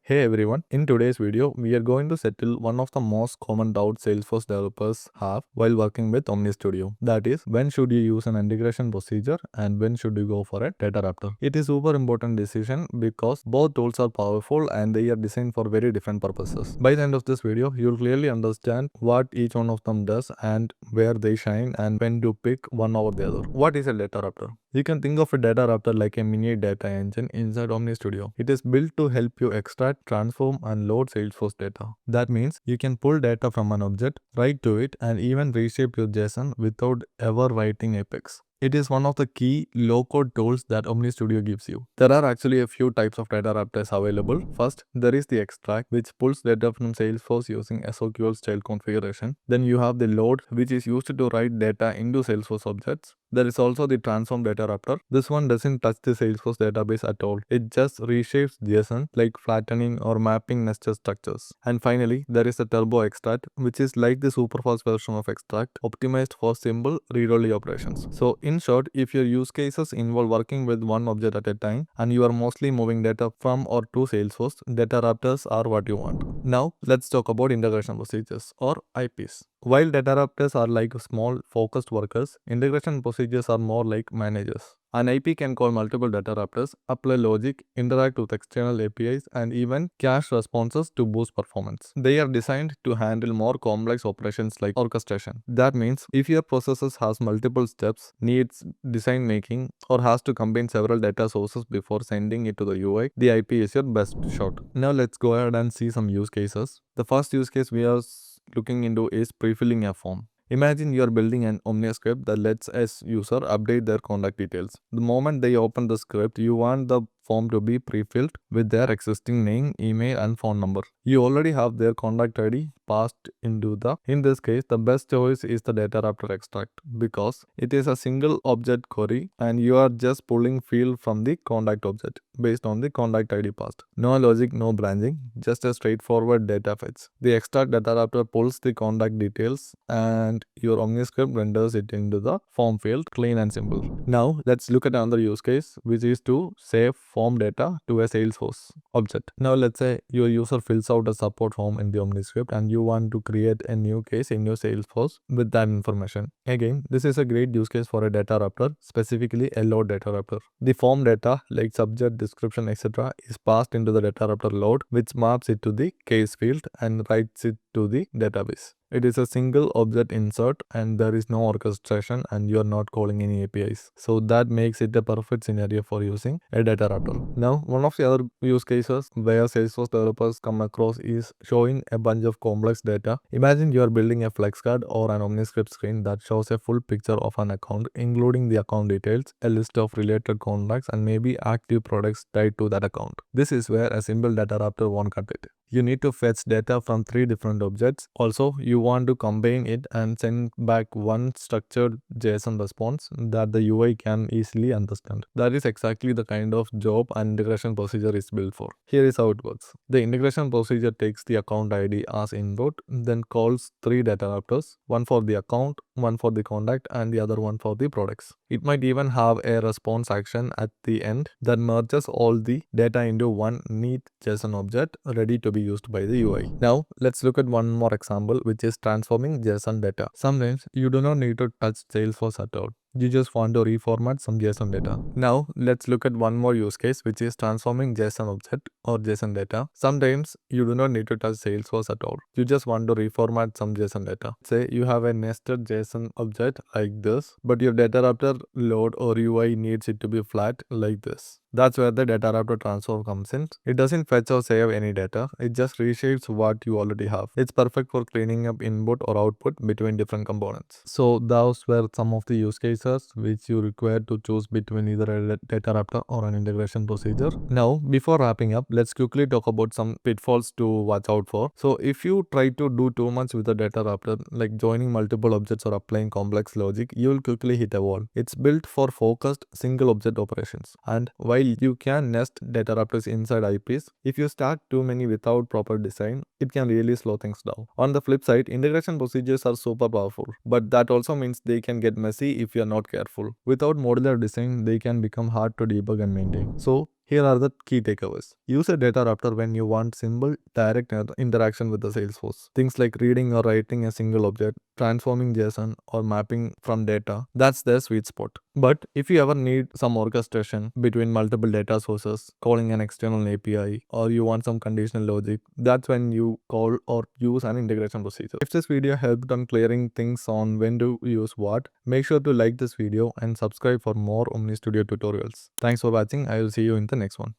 Hey everyone, in today's video, we are going to settle one of the most common doubts Salesforce developers have while working with OmniStudio. That is, when should you use an integration procedure and when should you go for a DataRaptor? It is super important decision because both tools are powerful and they are designed for very different purposes. By the end of this video, you'll clearly understand what each one of them does and where they shine and when to pick one over the other. What is a DataRaptor? You can think of a DataRaptor like a mini data engine inside OmniStudio. It is built to help you extract, transform, and load Salesforce data. That means you can pull data from an object, write to it, and even reshape your JSON without ever writing Apex. It is one of the key low-code tools that OmniStudio gives you. There are actually a few types of DataRaptors available. First, there is the extract, which pulls data from Salesforce using SOQL style configuration. Then you have the load, which is used to write data into Salesforce objects. There is also the transform DataRaptor. This one doesn't touch the Salesforce database at all. It just reshapes JSON like flattening or mapping nested structures. And finally, there is the turbo extract, which is like the superfast version of extract, optimized for simple read-only operations. So in short, if your use cases involve working with one object at a time and you are mostly moving data from or to Salesforce, DataRaptors are what you want. Now, let's talk about integration procedures or IPs. While DataRaptors are like small focused workers, integration procedures are more like managers. An IP can call multiple DataRaptors, apply logic, interact with external APIs, and even cache responses to boost performance. They are designed to handle more complex operations like orchestration. That means if your processes has multiple steps, needs design making, or has to combine several data sources before sending it to the UI, the IP is your best shot. Now let's go ahead and see some use cases. The first use case we are looking into is pre-filling a form. Imagine you are building an Omnia script that lets a user update their contact details. The moment they open the script, you want the form to be pre-filled with their existing name, email, and phone number. You already have their contact ID passed into in this case, the best choice is the DataRaptor extract because it is a single object query and you are just pulling field from the contact object based on the contact ID passed. No logic, no branching, just a straightforward data fetch. The extract DataRaptor pulls the contact details and your OmniScript renders it into the form field, clean and simple. Now let's look at another use case, which is to save form data to a Salesforce object. Now let's say your user fills out a support form in the OmniScript and you want to create a new case in your Salesforce with that information. Again, this is a great use case for a DataRaptor, specifically a load DataRaptor. The form data like subject, description, etc. is passed into the DataRaptor load, which maps it to the case field and writes it to the database. It is a single object insert and there is no orchestration and you are not calling any APIs. So that makes it a perfect scenario for using a DataRaptor. Now, one of the other use cases where Salesforce developers come across is showing a bunch of complex data. Imagine you are building a flex card or an OmniScript screen that shows a full picture of an account, including the account details, a list of related contacts, and maybe active products tied to that account. This is where a simple DataRaptor won't cut it. You need to fetch data from 3 different objects. Also, you want to combine it and send back one structured JSON response that the UI can easily understand. That is exactly the kind of job an integration procedure is built for. Here is how it works. The integration procedure takes the account ID as input, then calls 3 DataRaptors, one for the account, one for the contact, and the other one for the products. It might even have a response action at the end that merges all the data into one neat JSON object ready to be used by the UI. Now, let's look at one more example, which is transforming JSON data. Sometimes you do not need to touch Salesforce at all. You just want to reformat some JSON data. Now, let's look at one more use case, which is transforming JSON object or JSON data. Sometimes you do not need to touch Salesforce at all. You just want to reformat some JSON data. Say you have a nested JSON object like this, but your DataRaptor load or UI needs it to be flat like this. That's where the DataRaptor transform comes in. It doesn't fetch or save any data. It just reshapes what you already have. It's perfect for cleaning up input or output between different components. So those were some of the use cases which you require to choose between either a DataRaptor or an integration procedure. Now, before wrapping up, let's quickly talk about some pitfalls to watch out for. So if you try to do too much with a DataRaptor, like joining multiple objects or applying complex logic, you will quickly hit a wall. It's built for focused single object operations. And while you can nest DataRaptors inside IPs, if you start too many without proper design, it can really slow things down. On the flip side, integration procedures are super powerful, but that also means they can get messy if you are not careful. Without modular design, they can become hard to debug and maintain. So Here are the key takeaways. Use a DataRaptor when you want simple, direct interaction with the Salesforce. Things like reading or writing a single object, transforming JSON, or mapping from data. That's their sweet spot. But if you ever need some orchestration between multiple data sources, calling an external API, or you want some conditional logic, that's when you call or use an integration procedure. If this video helped on clearing things on when to use what, make sure to like this video and subscribe for more OmniStudio tutorials. Thanks for watching. I will see you in the next one.